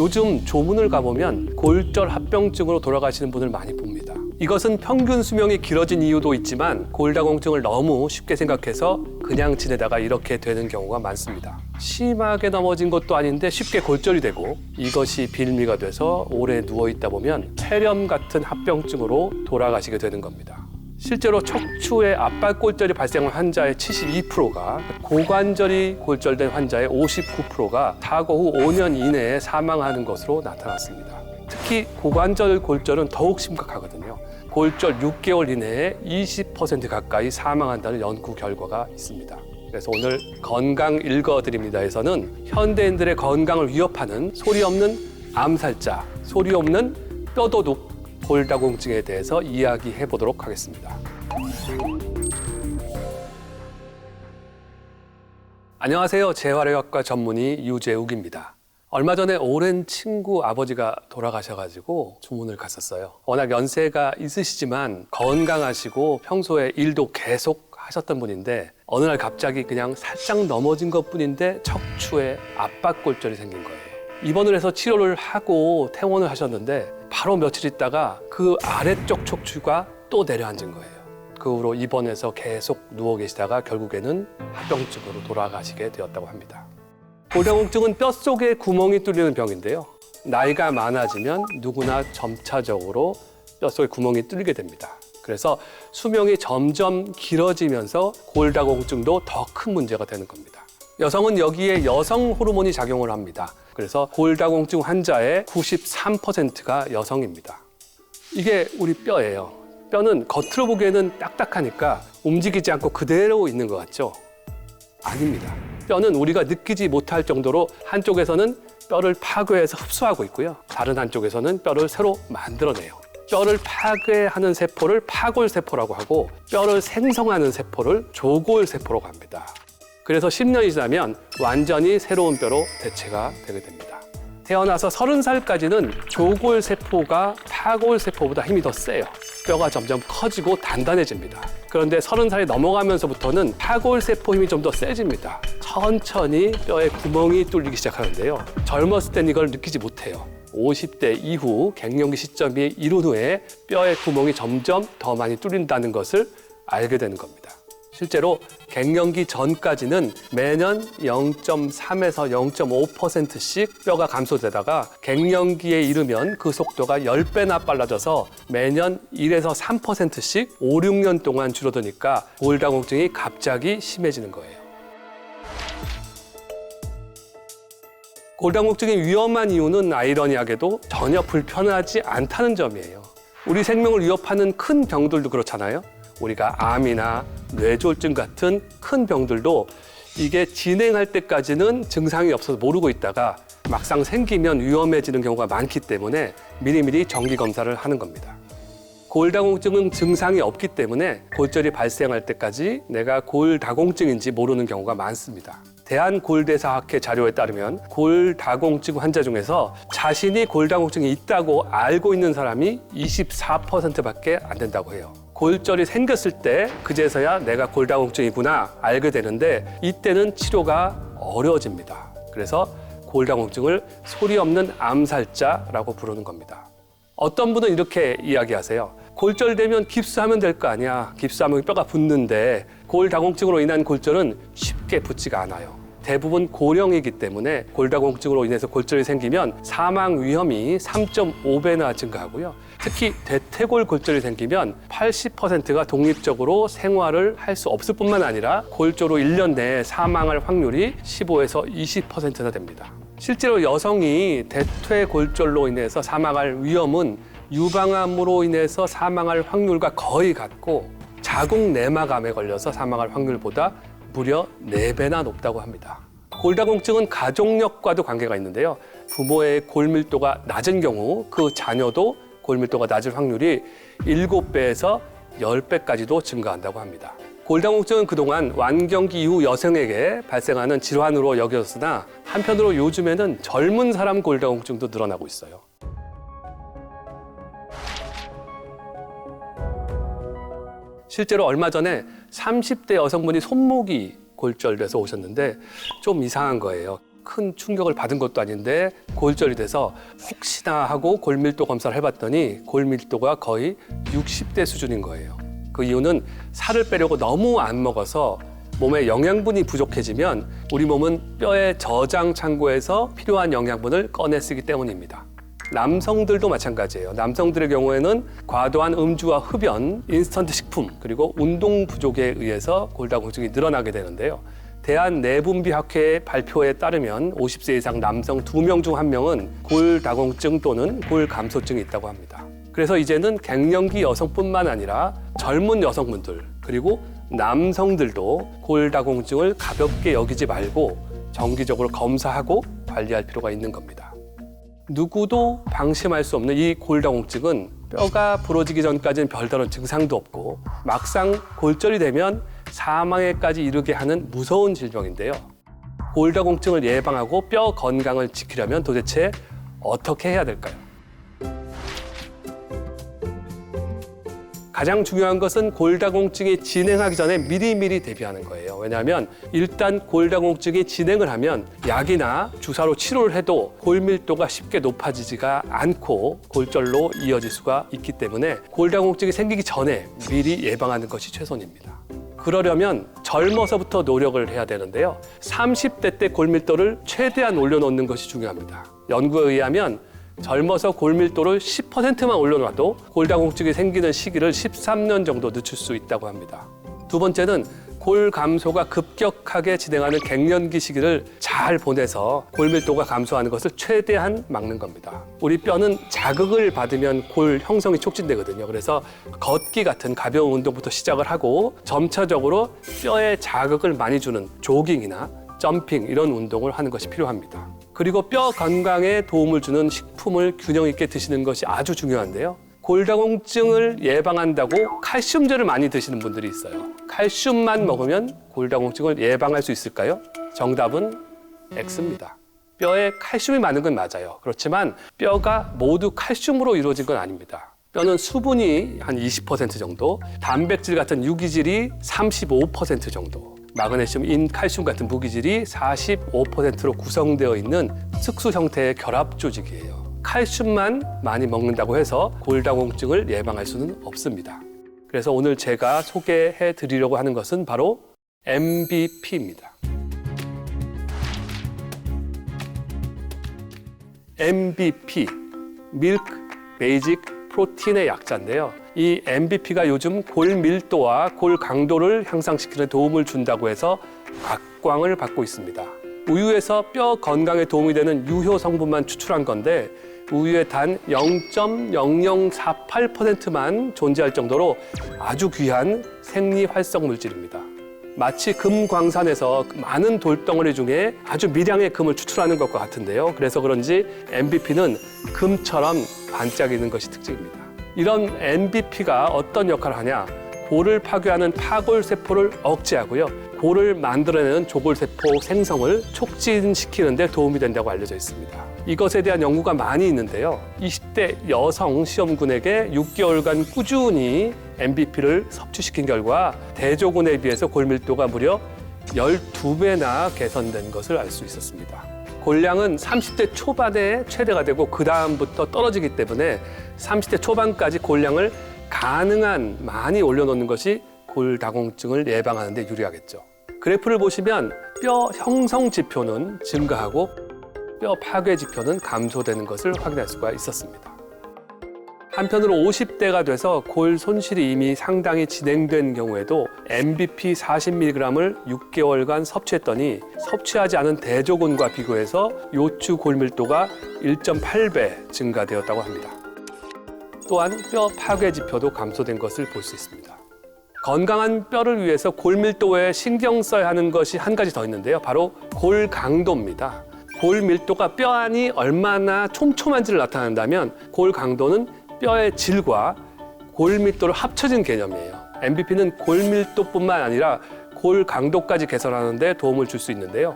요즘 조문을 가보면 골절 합병증으로 돌아가시는 분을 많이 봅니다. 이것은 평균 수명이 길어진 이유도 있지만 골다공증을 너무 쉽게 생각해서 그냥 지내다가 이렇게 되는 경우가 많습니다. 심하게 넘어진 것도 아닌데 쉽게 골절이 되고 이것이 빌미가 돼서 오래 누워있다 보면 폐렴 같은 합병증으로 돌아가시게 되는 겁니다. 실제로 척추에 압박골절이 발생한 환자의 72%가 고관절이 골절된 환자의 59%가 사고 후 5년 이내에 사망하는 것으로 나타났습니다. 특히 고관절 골절은 더욱 심각하거든요. 골절 6개월 이내에 20% 가까이 사망한다는 연구 결과가 있습니다. 그래서 오늘 건강 읽어드립니다에서는 현대인들의 건강을 위협하는 소리 없는 암살자, 소리 없는 뼈도둑, 골다공증에 대해서 이야기해 보도록 하겠습니다. 안녕하세요. 재활의학과 전문의 유재욱입니다. 얼마 전에 오랜 친구 아버지가 돌아가셔가지고 조문을 갔었어요. 워낙 연세가 있으시지만 건강하시고 평소에 일도 계속 하셨던 분인데 어느 날 갑자기 그냥 살짝 넘어진 것뿐인데 척추에 압박골절이 생긴 거예요. 입원을 해서 치료를 하고 퇴원을 하셨는데 바로 며칠 있다가 그 아래쪽 척추가 또 내려앉은 거예요. 그 후로 입원해서 계속 누워 계시다가 결국에는 합병증으로 돌아가시게 되었다고 합니다. 골다공증은 뼛속에 구멍이 뚫리는 병인데요. 나이가 많아지면 누구나 점차적으로 뼛속에 구멍이 뚫리게 됩니다. 그래서 수명이 점점 길어지면서 골다공증도 더 큰 문제가 되는 겁니다. 여성은 여기에 여성 호르몬이 작용을 합니다. 그래서 골다공증 환자의 93%가 여성입니다. 이게 우리 뼈예요. 뼈는 겉으로 보기에는 딱딱하니까 움직이지 않고 그대로 있는 것 같죠? 아닙니다. 뼈는 우리가 느끼지 못할 정도로 한쪽에서는 뼈를 파괴해서 흡수하고 있고요. 다른 한쪽에서는 뼈를 새로 만들어내요. 뼈를 파괴하는 세포를 파골세포라고 하고 뼈를 생성하는 세포를 조골세포라고 합니다. 그래서 10년이 지나면 완전히 새로운 뼈로 대체가 되게 됩니다. 태어나서 30살까지는 조골세포가 파골세포보다 힘이 더 세요. 뼈가 점점 커지고 단단해집니다. 그런데 30살이 넘어가면서부터는 파골세포 힘이 좀 더 세집니다. 천천히 뼈에 구멍이 뚫리기 시작하는데요. 젊었을 땐 이걸 느끼지 못해요. 50대 이후 갱년기 시점이 이룬 후에 뼈의 구멍이 점점 더 많이 뚫린다는 것을 알게 되는 겁니다. 실제로 갱년기 전까지는 매년 0.3에서 0.5%씩 뼈가 감소되다가 갱년기에 이르면 그 속도가 10배나 빨라져서 매년 1에서 3%씩 5, 6년 동안 줄어드니까 골다공증이 갑자기 심해지는 거예요. 골다공증이 위험한 이유는 아이러니하게도 전혀 불편하지 않다는 점이에요. 우리 생명을 위협하는 큰 병들도 그렇잖아요. 우리가 암이나 뇌졸중 같은 큰 병들도 이게 진행할 때까지는 증상이 없어서 모르고 있다가 막상 생기면 위험해지는 경우가 많기 때문에 미리미리 정기 검사를 하는 겁니다. 골다공증은 증상이 없기 때문에 골절이 발생할 때까지 내가 골다공증인지 모르는 경우가 많습니다. 대한골대사학회 자료에 따르면 골다공증 환자 중에서 자신이 골다공증이 있다고 알고 있는 사람이 24%밖에 안 된다고 해요. 골절이 생겼을 때 그제서야 내가 골다공증이구나 알게 되는데 이때는 치료가 어려워집니다. 그래서 골다공증을 소리 없는 암살자라고 부르는 겁니다. 어떤 분은 이렇게 이야기하세요. 골절되면 깁스하면 될 거 아니야. 깁스하면 뼈가 붙는데 골다공증으로 인한 골절은 쉽게 붙지가 않아요. 대부분 고령이기 때문에 골다공증으로 인해서 골절이 생기면 사망 위험이 3.5배나 증가하고요. 특히 대퇴골 골절이 생기면 80%가 독립적으로 생활을 할 수 없을 뿐만 아니라 골절 후 1년 내에 사망할 확률이 15에서 20%나 됩니다. 실제로 여성이 대퇴골절로 인해서 사망할 위험은 유방암으로 인해서 사망할 확률과 거의 같고 자궁 내막암에 걸려서 사망할 확률보다 무려 4배나 높다고 합니다. 골다공증은 가족력과도 관계가 있는데요. 부모의 골밀도가 낮은 경우 그 자녀도 골밀도가 낮을 확률이 7배에서 10배까지도 증가한다고 합니다. 골다공증은 그동안 완경기 이후 여성에게 발생하는 질환으로 여겨졌으나 한편으로 요즘에는 젊은 사람 골다공증도 늘어나고 있어요. 실제로 얼마 전에 30대 여성분이 손목이 골절돼서 오셨는데 좀 이상한 거예요. 큰 충격을 받은 것도 아닌데 골절이 돼서 혹시나 하고 골밀도 검사를 해봤더니 골밀도가 거의 60대 수준인 거예요. 그 이유는 살을 빼려고 너무 안 먹어서 몸에 영양분이 부족해지면 우리 몸은 뼈의 저장 창고에서 필요한 영양분을 꺼내 쓰기 때문입니다. 남성들도 마찬가지예요. 남성들의 경우에는 과도한 음주와 흡연, 인스턴트 식품, 그리고 운동 부족에 의해서 골다공증이 늘어나게 되는데요. 대한내분비학회의 발표에 따르면 50세 이상 남성 2명 중 1명은 골다공증 또는 골감소증이 있다고 합니다. 그래서 이제는 갱년기 여성뿐만 아니라 젊은 여성분들 그리고 남성들도 골다공증을 가볍게 여기지 말고 정기적으로 검사하고 관리할 필요가 있는 겁니다. 누구도 방심할 수 없는 이 골다공증은 뼈가 부러지기 전까지는 별다른 증상도 없고 막상 골절이 되면 사망에까지 이르게 하는 무서운 질병인데요. 골다공증을 예방하고 뼈 건강을 지키려면 도대체 어떻게 해야 될까요? 가장 중요한 것은 골다공증이 진행하기 전에 미리미리 대비하는 거예요. 왜냐하면 일단 골다공증이 진행을 하면 약이나 주사로 치료를 해도 골밀도가 쉽게 높아지지가 않고 골절로 이어질 수가 있기 때문에 골다공증이 생기기 전에 미리 예방하는 것이 최선입니다. 그러려면 젊어서부터 노력을 해야 되는데요. 30대 때 골밀도를 최대한 올려놓는 것이 중요합니다. 연구에 의하면 젊어서 골밀도를 10%만 올려놔도 골다공증이 생기는 시기를 13년 정도 늦출 수 있다고 합니다. 두 번째는 골 감소가 급격하게 진행하는 갱년기 시기를 잘 보내서 골밀도가 감소하는 것을 최대한 막는 겁니다. 우리 뼈는 자극을 받으면 골 형성이 촉진되거든요. 그래서 걷기 같은 가벼운 운동부터 시작을 하고 점차적으로 뼈에 자극을 많이 주는 조깅이나 점핑 이런 운동을 하는 것이 필요합니다. 그리고 뼈 건강에 도움을 주는 식품을 균형 있게 드시는 것이 아주 중요한데요. 골다공증을 예방한다고 칼슘제를 많이 드시는 분들이 있어요. 칼슘만 먹으면 골다공증을 예방할 수 있을까요? 정답은 X입니다. 뼈에 칼슘이 많은 건 맞아요. 그렇지만 뼈가 모두 칼슘으로 이루어진 건 아닙니다. 뼈는 수분이 한 20% 정도, 단백질 같은 유기질이 35% 정도, 마그네슘, 인, 칼슘 같은 무기질이 45%로 구성되어 있는 특수 형태의 결합 조직이에요. 칼슘만 많이 먹는다고 해서 골다공증을 예방할 수는 없습니다. 그래서 오늘 제가 소개해 드리려고 하는 것은 바로 MBP입니다. MBP, 밀크 베이직 프로틴의 약자인데요. 이 MBP가 요즘 골 밀도와 골 강도를 향상시키는 도움을 준다고 해서 각광을 받고 있습니다. 우유에서 뼈 건강에 도움이 되는 유효 성분만 추출한 건데 우유에 단 0.0048%만 존재할 정도로 아주 귀한 생리활성 물질입니다. 마치 금광산에서 많은 돌덩어리 중에 아주 미량의 금을 추출하는 것과 같은데요. 그래서 그런지 MBP는 금처럼 반짝이는 것이 특징입니다. 이런 MBP가 어떤 역할을 하냐? 골을 파괴하는 파골세포를 억제하고요. 골을 만들어내는 조골세포 생성을 촉진시키는 데 도움이 된다고 알려져 있습니다. 이것에 대한 연구가 많이 있는데요. 20대 여성 시험군에게 6개월간 꾸준히 MBP를 섭취시킨 결과 대조군에 비해서 골밀도가 무려 12배나 개선된 것을 알 수 있었습니다. 골량은 30대 초반에 최대가 되고 그 다음부터 떨어지기 때문에 30대 초반까지 골량을 가능한 많이 올려놓는 것이 골다공증을 예방하는 데 유리하겠죠. 그래프를 보시면 뼈 형성 지표는 증가하고 뼈 파괴 지표는 감소되는 것을 확인할 수가 있었습니다. 한편으로 50대가 돼서 골 손실이 이미 상당히 진행된 경우에도 MBP 40mg을 6개월간 섭취했더니 섭취하지 않은 대조군과 비교해서 요추 골밀도가 1.8배 증가되었다고 합니다. 또한 뼈 파괴 지표도 감소된 것을 볼 수 있습니다. 건강한 뼈를 위해서 골밀도에 신경 써야 하는 것이 한 가지 더 있는데요. 바로 골 강도입니다. 골 밀도가 뼈 안이 얼마나 촘촘한지를 나타낸다면 골 강도는 뼈의 질과 골 밀도를 합쳐진 개념이에요. MBP는 골 밀도뿐만 아니라 골 강도까지 개선하는 데 도움을 줄 수 있는데요.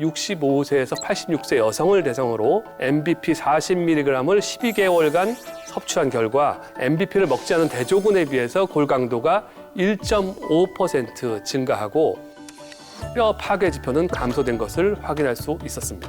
65세에서 86세 여성을 대상으로 MBP 40mg을 12개월간 섭취한 결과 MBP를 먹지 않은 대조군에 비해서 골 강도가 1.5% 증가하고 뼈 파괴 지표는 감소된 것을 확인할 수 있었습니다.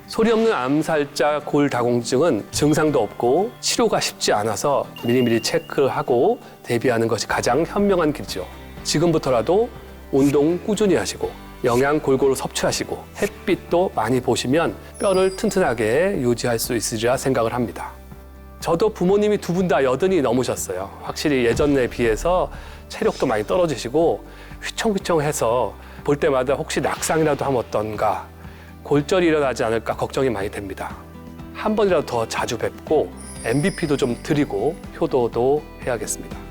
소리 없는 암살자 골다공증은 증상도 없고 치료가 쉽지 않아서 미리미리 체크하고 대비하는 것이 가장 현명한 길이죠. 지금부터라도 운동 꾸준히 하시고 영양 골고루 섭취하시고 햇빛도 많이 보시면 뼈를 튼튼하게 유지할 수 있으리라 생각을 합니다. 저도 부모님이 두 분 다 80이 넘으셨어요. 확실히 예전에 비해서 체력도 많이 떨어지시고 휘청휘청해서 볼 때마다 혹시 낙상이라도 하면 어떤가, 골절이 일어나지 않을까 걱정이 많이 됩니다. 한 번이라도 더 자주 뵙고 MVP도 좀 드리고 효도도 해야겠습니다.